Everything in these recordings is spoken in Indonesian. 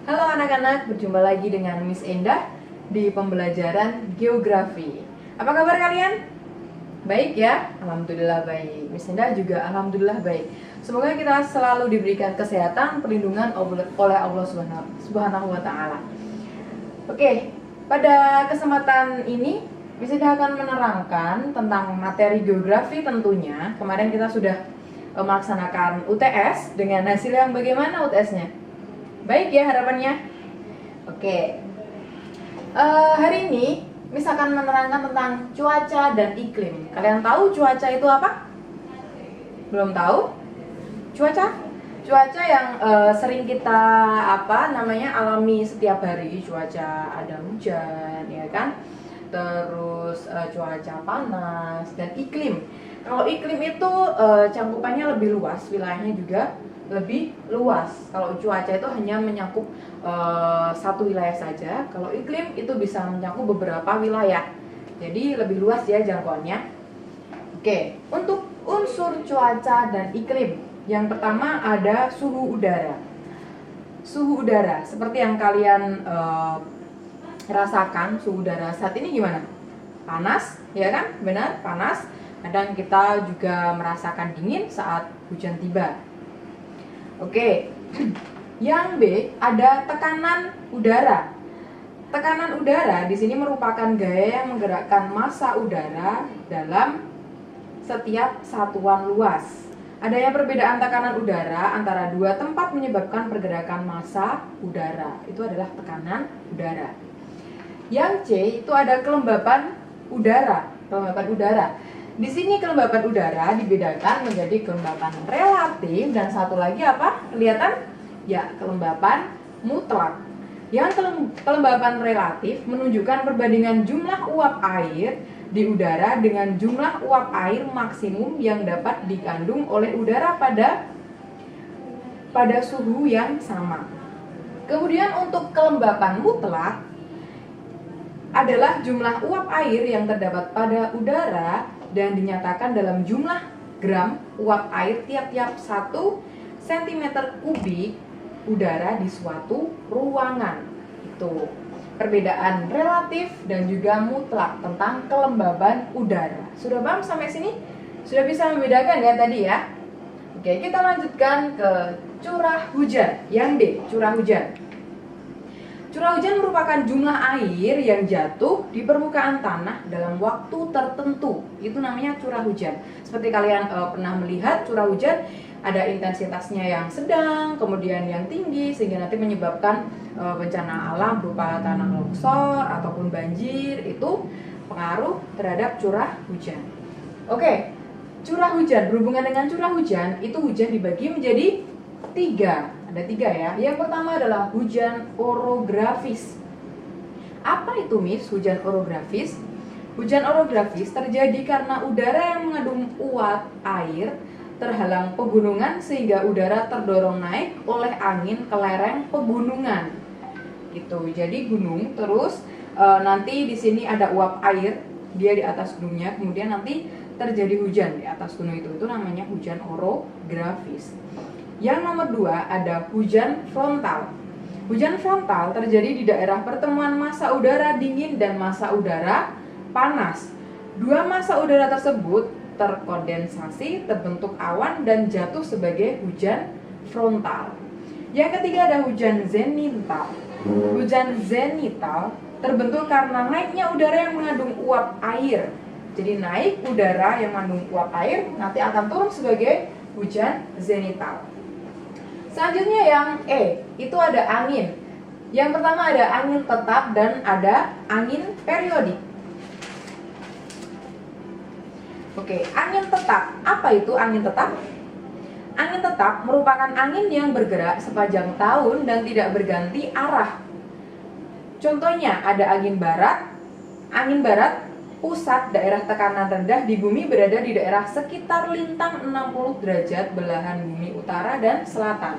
Halo anak-anak, berjumpa lagi dengan Miss Endah di pembelajaran geografi. Apa kabar kalian? Baik ya? Alhamdulillah baik. Miss Endah juga alhamdulillah baik. Semoga kita selalu diberikan kesehatan, perlindungan oleh Allah Subhanahu wa taala. Oke, pada kesempatan ini Miss Endah akan menerangkan tentang materi geografi tentunya. Kemarin kita sudah melaksanakan UTS dengan hasil yang bagaimana UTS-nya? Baik ya harapannya. Oke. Hari ini Miss akan menerangkan tentang cuaca dan iklim. Kalian tahu cuaca itu apa? Belum tahu? Cuaca? Cuaca yang sering kita alami setiap hari. Cuaca ada hujan, ya kan? Terus cuaca panas dan iklim. Kalau iklim itu cakupannya lebih luas, wilayahnya juga lebih luas. Kalau cuaca itu hanya menyakup satu wilayah saja. Kalau iklim itu bisa mencakup beberapa wilayah. Jadi lebih luas ya jangkauannya. Oke, untuk unsur cuaca dan iklim, yang pertama ada suhu udara. Suhu udara, seperti yang kalian rasakan, suhu udara saat ini gimana? Panas, ya kan? Benar, panas. Kadang kita juga merasakan dingin saat hujan tiba. Oke, yang B ada tekanan udara. Tekanan udara di sini merupakan gaya yang menggerakkan massa udara dalam setiap satuan luas. Adanya perbedaan tekanan udara antara dua tempat menyebabkan pergerakan massa udara. Itu adalah tekanan udara. Yang C itu ada kelembapan udara. Kelembapan udara. Di sini kelembapan udara dibedakan menjadi kelembapan relatif dan satu lagi apa? Kelihatan? Ya, kelembapan mutlak. Yang kelembapan relatif menunjukkan perbandingan jumlah uap air di udara dengan jumlah uap air maksimum yang dapat dikandung oleh udara pada suhu yang sama. Kemudian untuk kelembapan mutlak adalah jumlah uap air yang terdapat pada udara dan dinyatakan dalam jumlah gram uap air tiap-tiap 1 cm kubik udara di suatu ruangan. Itu perbedaan relatif dan juga mutlak tentang kelembaban udara. Sudah paham sampai sini? Sudah bisa membedakan ya tadi ya? Oke, kita lanjutkan ke curah hujan. Yang D, curah hujan. Curah hujan merupakan jumlah air yang jatuh di permukaan tanah dalam waktu tertentu. Itu namanya curah hujan. Seperti kalian pernah melihat curah hujan ada intensitasnya yang sedang, kemudian yang tinggi, sehingga nanti menyebabkan bencana alam berupa tanah longsor ataupun banjir. Itu pengaruh terhadap curah hujan. Oke, curah hujan, berhubungan dengan curah hujan, itu hujan dibagi menjadi 3. Ada 3 ya. Yang pertama adalah hujan orografis. Apa itu Miss hujan orografis? Hujan orografis terjadi karena udara yang mengandung uap air terhalang pegunungan sehingga udara terdorong naik oleh angin ke lereng pegunungan. Gitu. Jadi gunung terus nanti di sini ada uap air, dia di atas gunungnya, kemudian nanti terjadi hujan di atas gunung itu. Itu namanya hujan orografis. Yang nomor 2 ada hujan frontal. Hujan frontal terjadi di daerah pertemuan massa udara dingin dan massa udara panas. Dua massa udara tersebut terkondensasi, terbentuk awan dan jatuh sebagai hujan frontal. Yang ketiga ada hujan zenital. Hujan zenital terbentuk karena naiknya udara yang mengandung uap air. Jadi naik udara yang mengandung uap air nanti akan turun sebagai hujan zenital. Selanjutnya yang E, itu ada angin. Yang pertama ada angin tetap dan ada angin periodik. Oke, angin tetap. Apa itu angin tetap? Angin tetap merupakan angin yang bergerak sepanjang tahun dan tidak berganti arah. Contohnya ada angin barat. Angin barat, pusat daerah tekanan rendah di bumi berada di daerah sekitar lintang 60 derajat belahan bumi utara dan selatan.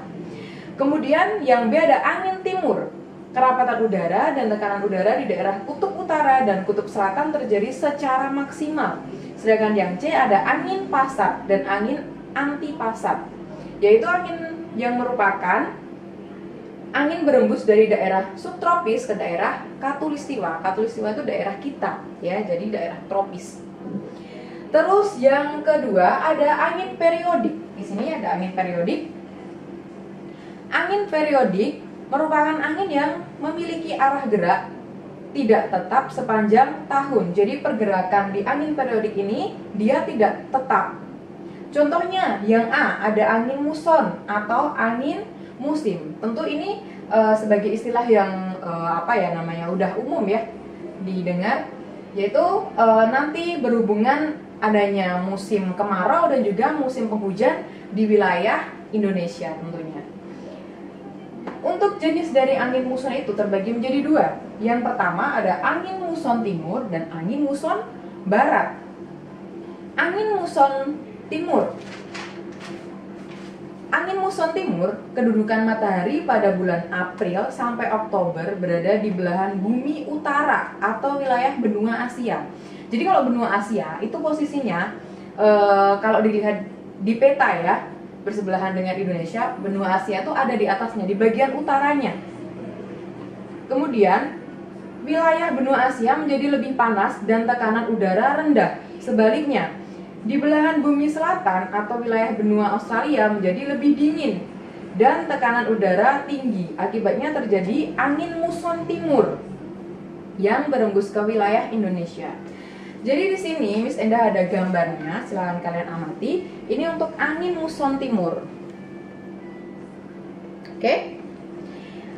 Kemudian yang B ada angin timur. Kerapatan udara dan tekanan udara di daerah kutub utara dan kutub selatan terjadi secara maksimal. Sedangkan yang C ada angin pasat dan angin antipasat, yaitu angin yang merupakan angin berembus dari daerah subtropis ke daerah khatulistiwa. Khatulistiwa itu daerah kita, ya, jadi daerah tropis. Terus yang kedua ada angin periodik. Di sini ada angin periodik. Angin periodik merupakan angin yang memiliki arah gerak tidak tetap sepanjang tahun. Jadi pergerakan di angin periodik ini dia tidak tetap. Contohnya yang A, ada angin muson atau angin musim. Tentu ini sebagai istilah yang udah umum ya didengar, yaitu nanti berhubungan adanya musim kemarau dan juga musim penghujan di wilayah Indonesia tentunya. Untuk jenis dari angin muson itu terbagi menjadi dua. Yang pertama ada angin muson timur dan angin muson barat. Angin muson timur. Angin muson timur, kedudukan matahari pada bulan April sampai Oktober berada di belahan bumi utara atau wilayah benua Asia. Jadi kalau benua Asia itu posisinya kalau dilihat di peta ya, bersebelahan dengan Indonesia, benua Asia itu ada di atasnya, di bagian utaranya. Kemudian wilayah benua Asia menjadi lebih panas dan tekanan udara rendah. Sebaliknya, di belahan bumi selatan atau wilayah benua Australia menjadi lebih dingin dan tekanan udara tinggi. Akibatnya terjadi angin muson timur yang berembus ke wilayah Indonesia. Jadi di sini Miss Endah ada gambarnya, silahkan kalian amati. Ini untuk angin muson timur. Oke?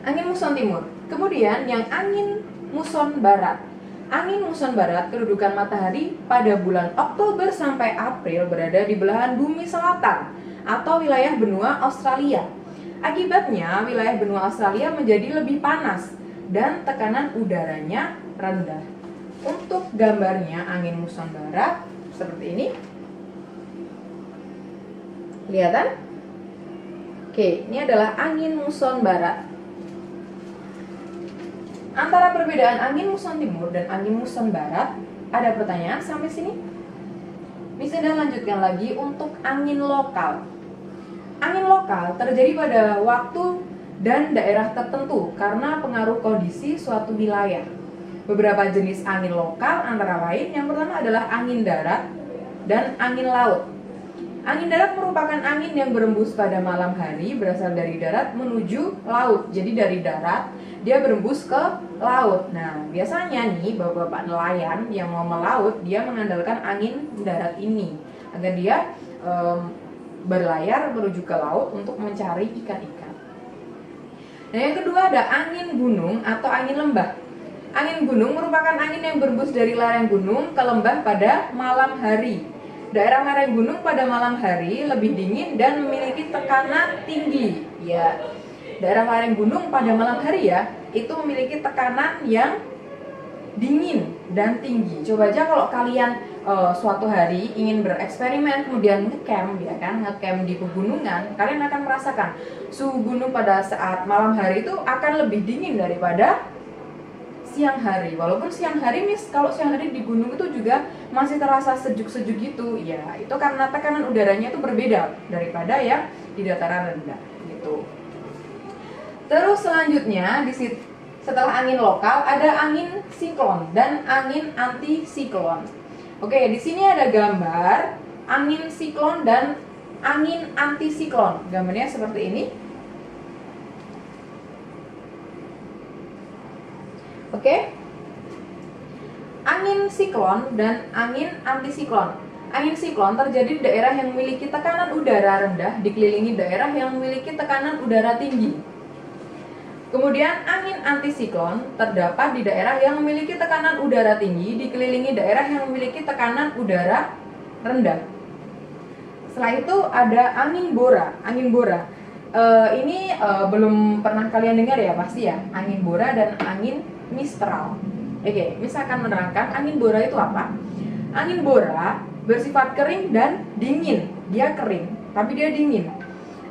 Angin muson timur. Kemudian yang angin muson barat. Angin muson barat, kedudukan matahari pada bulan Oktober sampai April berada di belahan bumi selatan atau wilayah benua Australia. Akibatnya wilayah benua Australia menjadi lebih panas dan tekanan udaranya rendah. Untuk gambarnya angin muson barat seperti ini. Kelihatan? Oke, ini adalah angin muson barat. Antara perbedaan angin muson timur dan angin muson barat, ada pertanyaan sampai sini? Bisa dan lanjutkan lagi untuk angin lokal. Angin lokal terjadi pada waktu dan daerah tertentu karena pengaruh kondisi suatu wilayah. Beberapa jenis angin lokal antara lain, yang pertama adalah angin darat dan angin laut. Angin darat merupakan angin yang berembus pada malam hari berasal dari darat menuju laut. Jadi dari darat dia berembus ke laut. Nah, biasanya nih bapak-bapak nelayan yang mau melaut, dia mengandalkan angin darat ini agar dia berlayar menuju ke laut untuk mencari ikan-ikan. Nah, yang kedua ada angin gunung atau angin lembah. Angin gunung merupakan angin yang berembus dari lereng gunung ke lembah pada malam hari. Daerah lereng gunung pada malam hari lebih dingin dan memiliki tekanan tinggi. Ya, daerah lereng gunung pada malam hari ya, itu memiliki tekanan yang dingin dan tinggi. Coba aja kalau kalian suatu hari ingin bereksperimen kemudian ngecamp ya kan, ngecamp di pegunungan, kalian akan merasakan suhu gunung pada saat malam hari itu akan lebih dingin daripada siang hari. Walaupun siang hari kalau siang hari di gunung itu juga masih terasa sejuk-sejuk gitu. Ya, itu karena tekanan udaranya itu berbeda daripada yang di dataran rendah gitu. Terus selanjutnya setelah angin lokal ada angin siklon dan angin anti siklon. Oke, di sini ada gambar angin siklon dan angin anti siklon. Gambarnya seperti ini. Oke. Angin siklon dan angin antisiklon. Angin siklon terjadi di daerah yang memiliki tekanan udara rendah dikelilingi daerah yang memiliki tekanan udara tinggi. Kemudian angin antisiklon terdapat di daerah yang memiliki tekanan udara tinggi dikelilingi daerah yang memiliki tekanan udara rendah. Setelah itu ada angin bora. Angin bora ini belum pernah kalian dengar ya pasti ya, angin bora dan angin mistral. Oke, misalkan menerangkan angin bora itu apa? Angin bora bersifat kering dan dingin. Dia kering, tapi dia dingin.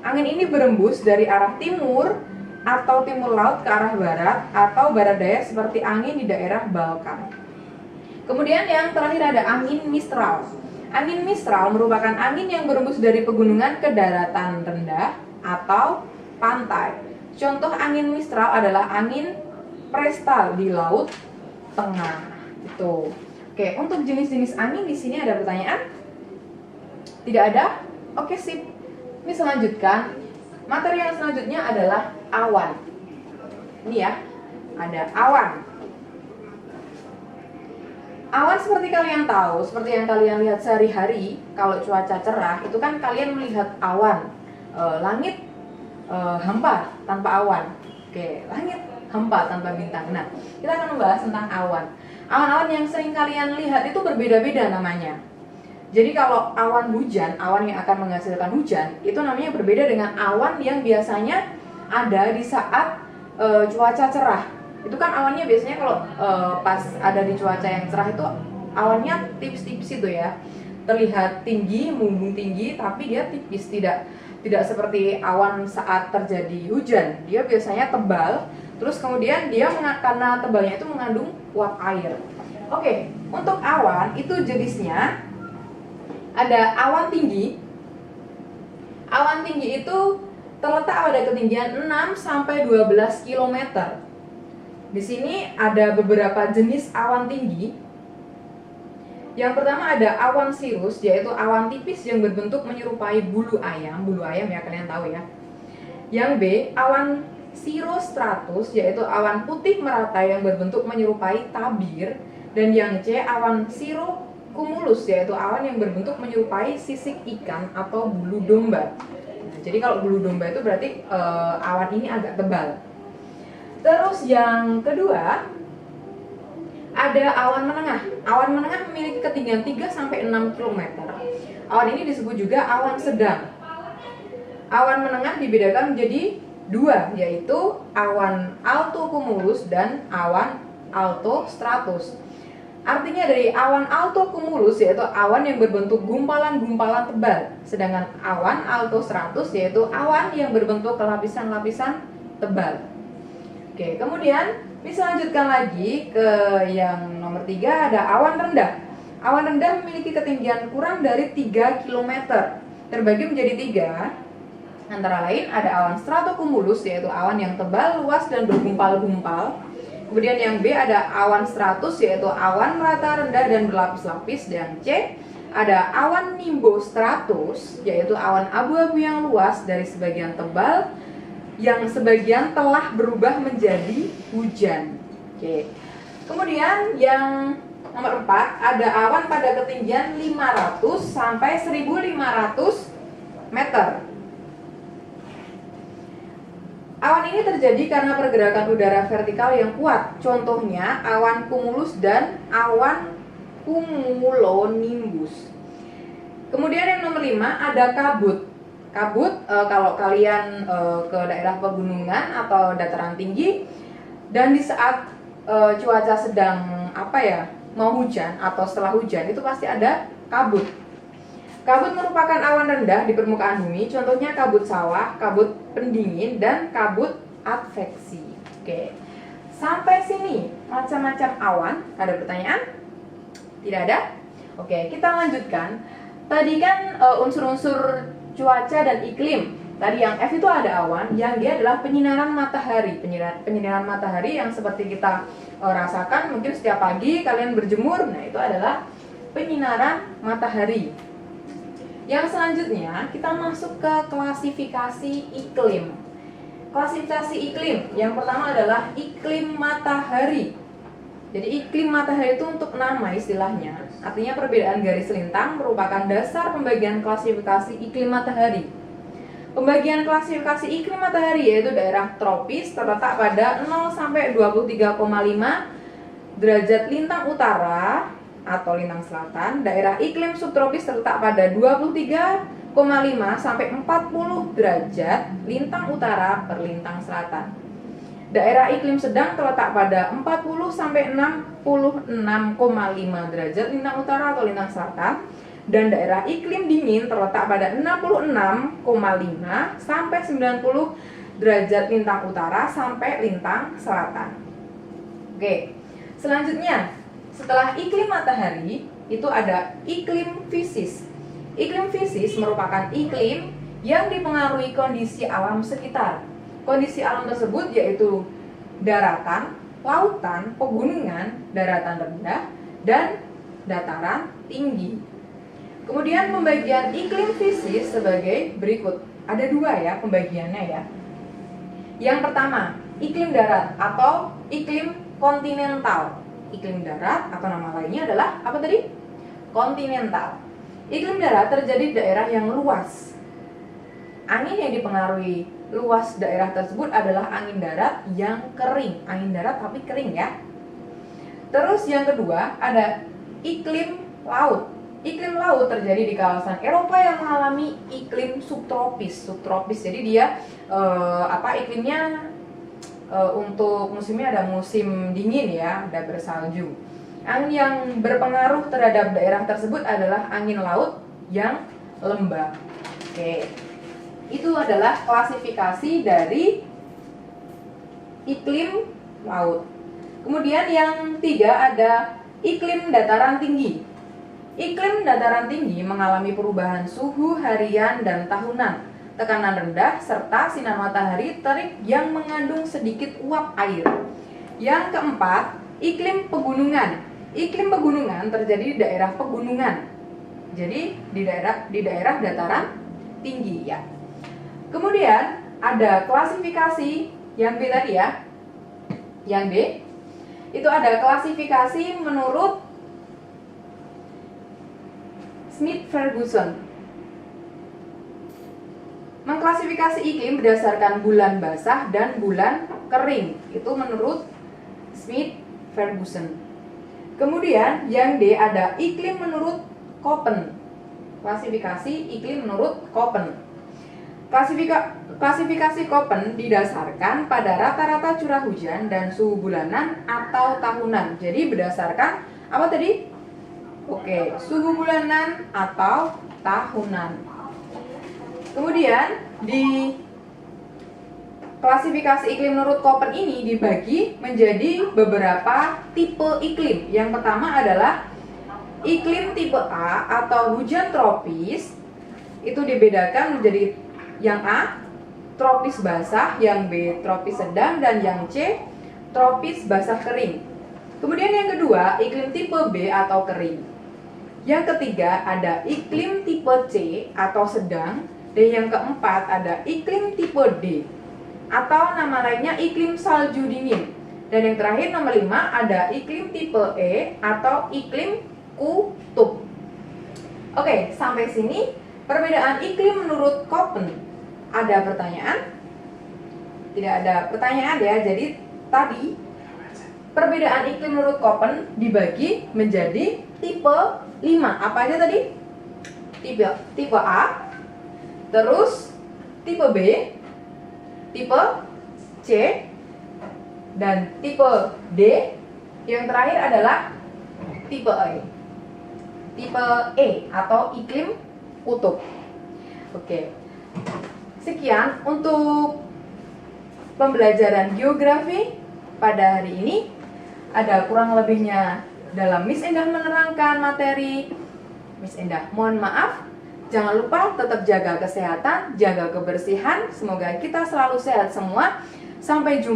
Angin ini berembus dari arah timur atau timur laut ke arah barat atau barat daya seperti angin di daerah Balkan. Kemudian yang terakhir ada angin mistral. Angin mistral merupakan angin yang berembus dari pegunungan ke daratan rendah atau pantai. Contoh angin mistral adalah angin prestal di laut tengah. Gitu. Oke, untuk jenis-jenis angin di sini ada pertanyaan? Tidak ada? Oke, sip. Ini selanjutkan. Materi yang selanjutnya adalah awan. Ini ya, ada awan. Awan seperti kalian tahu, seperti yang kalian lihat sehari-hari, kalau cuaca cerah, itu kan kalian melihat awan. Langit hampa tanpa awan. Oke, langit hampa tanpa bintang. Nah, kita akan membahas tentang awan. Awan-awan yang sering kalian lihat itu berbeda-beda namanya. Jadi kalau awan hujan, awan yang akan menghasilkan hujan, itu namanya berbeda dengan awan yang biasanya ada di saat cuaca cerah. Itu kan awannya biasanya kalau pas ada di cuaca yang cerah itu awannya tipis-tipis itu ya. Terlihat tinggi, membumbung tinggi, tapi dia tipis, tidak seperti awan saat terjadi hujan. Dia biasanya tebal. Terus kemudian dia karena tebalnya itu mengandung uap air. Oke, untuk awan itu jenisnya ada awan tinggi. Awan tinggi itu terletak pada ketinggian 6 sampai 12 km. Di sini ada beberapa jenis awan tinggi. Yang pertama ada awan sirus, yaitu awan tipis yang berbentuk menyerupai bulu ayam. Bulu ayam ya, kalian tahu ya. Yang B, awan cirrostratus, yaitu awan putih merata yang berbentuk menyerupai tabir. Dan yang C, awan cirrocumulus, yaitu awan yang berbentuk menyerupai sisik ikan atau bulu domba. Nah, jadi kalau bulu domba itu berarti awan ini agak tebal. Terus yang kedua ada awan menengah. Awan menengah memiliki ketinggian 3-6 km. Awan ini disebut juga awan sedang. Awan menengah dibedakan menjadi dua, yaitu awan altocumulus dan awan altostratus. Artinya dari awan altocumulus yaitu awan yang berbentuk gumpalan-gumpalan tebal, sedangkan awan altostratus yaitu awan yang berbentuk lapisan-lapisan tebal. Oke, kemudian bisa lanjutkan lagi ke yang nomor 3, ada awan rendah. Awan rendah memiliki ketinggian kurang dari 3 km, terbagi menjadi 3. Antara lain ada awan stratocumulus, yaitu awan yang tebal, luas, dan bergumpal-gumpal. Kemudian yang B ada awan stratus, yaitu awan merata, rendah, dan berlapis-lapis. Dan C ada awan nimbostratus, yaitu awan abu-abu yang luas dari sebagian tebal yang sebagian telah berubah menjadi hujan. Oke. Kemudian yang nomor 4 ada awan pada ketinggian 500 sampai 1500 meter. Awan ini terjadi karena pergerakan udara vertikal yang kuat. Contohnya awan cumulus dan awan cumulonimbus. Kemudian yang nomor 5 ada kabut. Kabut kalau kalian ke daerah pegunungan atau dataran tinggi dan di saat cuaca sedang mau hujan atau setelah hujan itu pasti ada kabut. Kabut merupakan awan rendah di permukaan bumi, contohnya kabut sawah, kabut pendingin, dan kabut adveksi. Oke, sampai sini macam-macam awan. Ada pertanyaan? Tidak ada? Oke, kita lanjutkan. Tadi kan unsur-unsur cuaca dan iklim. Tadi yang F itu ada awan, yang G adalah penyinaran matahari. Penyinaran matahari yang seperti kita rasakan mungkin setiap pagi kalian berjemur. Nah, itu adalah penyinaran matahari. Yang selanjutnya kita masuk ke klasifikasi iklim. Klasifikasi iklim yang pertama adalah iklim matahari. Jadi iklim matahari itu untuk nama istilahnya. Artinya perbedaan garis lintang merupakan dasar pembagian klasifikasi iklim matahari. Pembagian klasifikasi iklim matahari yaitu daerah tropis terletak pada 0 sampai 23,5 derajat lintang utara atau lintang selatan. Daerah iklim subtropis terletak pada 23,5 sampai 40 derajat lintang utara per lintang selatan. Daerah iklim sedang terletak pada 40 sampai 66,5 derajat lintang utara atau lintang selatan. Dan daerah iklim dingin terletak pada 66,5 sampai 90 derajat lintang utara sampai lintang selatan. Oke, selanjutnya setelah iklim matahari, itu ada iklim fisis. Iklim fisis merupakan iklim yang dipengaruhi kondisi alam sekitar. kondisi alam tersebut yaitu daratan, lautan, pegunungan, daratan rendah, dan dataran tinggi. Kemudian pembagian iklim fisik sebagai berikut. Ada dua ya pembagiannya ya. Yang pertama, iklim darat atau iklim kontinental. Iklim darat atau nama lainnya adalah apa tadi? Kontinental. Iklim darat terjadi di daerah yang luas. Angin yang dipengaruhi luas daerah tersebut adalah angin darat yang kering. Angin darat tapi kering ya. Terus yang kedua ada iklim laut. Iklim laut terjadi di kawasan Eropa yang mengalami iklim subtropis. Subtropis jadi dia iklimnya untuk musimnya ada musim dingin ya, ada bersalju. Angin yang berpengaruh terhadap daerah tersebut adalah angin laut yang lembab. Oke. Itu adalah klasifikasi dari iklim laut. Kemudian yang tiga ada iklim dataran tinggi. Iklim dataran tinggi mengalami perubahan suhu harian dan tahunan, tekanan rendah, serta sinar matahari terik yang mengandung sedikit uap air. Yang keempat, iklim pegunungan. Iklim pegunungan terjadi di daerah pegunungan. Jadi di daerah dataran tinggi ya. Kemudian ada klasifikasi yang B tadi ya. Yang B itu ada klasifikasi menurut Smith-Ferguson. Mengklasifikasi iklim berdasarkan bulan basah dan bulan kering. Itu menurut Smith-Ferguson. Kemudian yang D ada iklim menurut Köppen. Klasifikasi iklim menurut Köppen. Klasifikasi Köppen didasarkan pada rata-rata curah hujan dan suhu bulanan atau tahunan. Jadi berdasarkan apa tadi? Oke, suhu bulanan atau tahunan. Kemudian di klasifikasi iklim menurut Köppen ini dibagi menjadi beberapa tipe iklim. Yang pertama adalah iklim tipe A atau hujan tropis. Itu dibedakan menjadi yang A tropis basah, yang B tropis sedang, dan yang C tropis basah kering. Kemudian yang kedua iklim tipe B atau kering. Yang ketiga ada iklim tipe C atau sedang, dan yang keempat ada iklim tipe D atau nama lainnya iklim salju dingin. Dan yang terakhir nomor 5 ada iklim tipe E atau iklim kutub. Oke, sampai sini perbedaan iklim menurut Köppen. Ada pertanyaan? Tidak ada pertanyaan ya. Jadi tadi perbedaan iklim menurut Köppen dibagi menjadi tipe 5. Apa aja tadi? Tipe A, terus tipe B, tipe C, dan tipe D. Yang terakhir adalah tipe E. Tipe E atau iklim kutub. Oke. Sekian untuk pembelajaran geografi pada hari ini. Ada kurang lebihnya dalam Miss Endah menerangkan materi. Miss Endah mohon maaf. Jangan lupa tetap jaga kesehatan, jaga kebersihan. Semoga kita selalu sehat semua. Sampai jumpa.